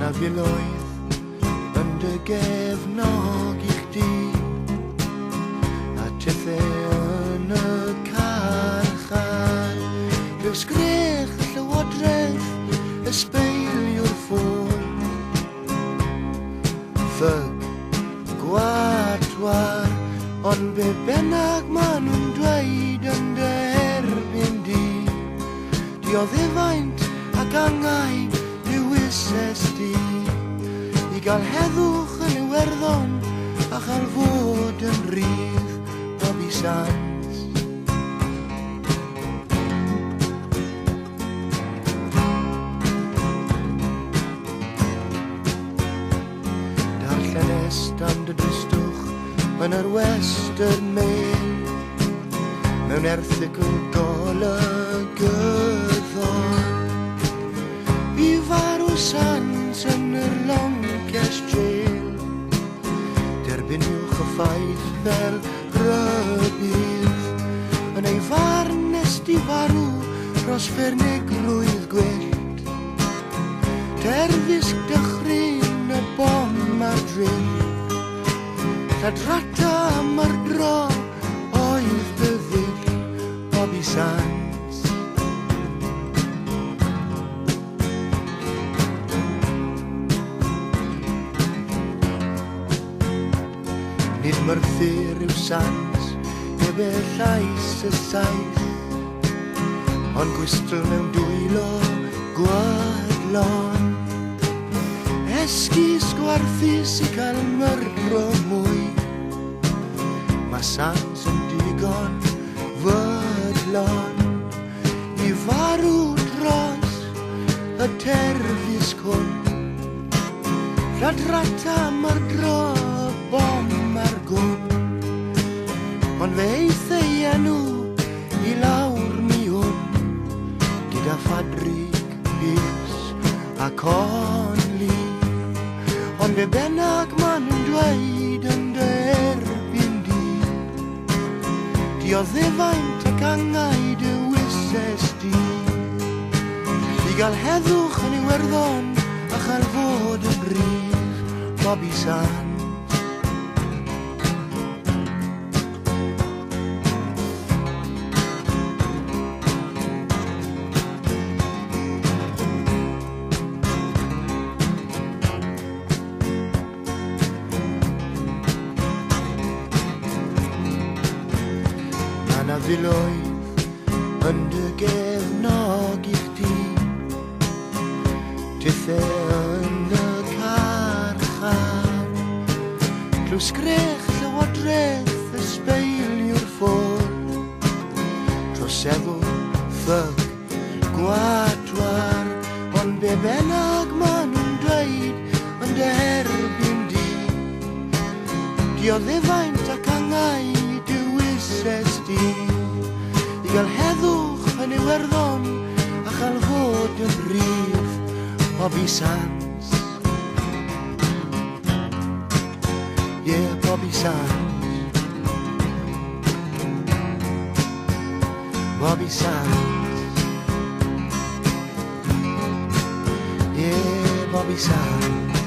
na filoedd yn dy gefnog i chdi, a tithau yn y carchar. Rhyw sgrech y llywodraeth, y sbeiliwr ffôn, ffyg, gwadwar, ond be bynnag ma' nhw'n dweud yn dy erbyn di. Diodd efaint ac angau dywyses di, i gael heddwch yn Iwerddon a chael fod yn rhydd Bobby Sands. Darllen am dy dristwch yn yr Western Mail, mewn erthygl golygyddol. Bu farw Sands yn yr Longest Jail, derbynwch y ffaith fel rybydd. Yn ei farn nest i farw dros fernigrwydd gwyllt, terfysg dychryn y bom ar drill, lladrata am ar dro oedd dy ddill Bobby Sands. Nid myrthyr yw Sands, heb e llais y saith, ond gwystl mewn dwylo gwadlon. Esgus gwarthus i cael myrdro mwy, mae Sands yn digon fydlon i farw dros y terfysg hwn. Lladrata mae'r dro bom ar gwn, ond fe eith ei enw i lawr mi hwn, gyda ffadrig bys a conli. Ond be bynnag ma' nhw'n dweud yn dy erbyn di, diodd efaint ac angau dywyses di, i gael heddwch yn Iwerddon a chael fod yn rhydd Bobby Sands. Na filoedd yn dy gefnog i chdi, tithau yn y carchar. Rhyw sgrech llywodraeth y sbeiliwr ffôn, troseddw, ffyg, gwadwar, ond be bynnag ma' nhw'n dweud yn dy erbyn di. Diodd efaint ac angau dywyses di, i gael heddwch yn Iwerddon a chael fod yn rhydd Bobby Sands. Yeah, Bobby Sands. Bobby Sands. Yeah, Bobby Sands.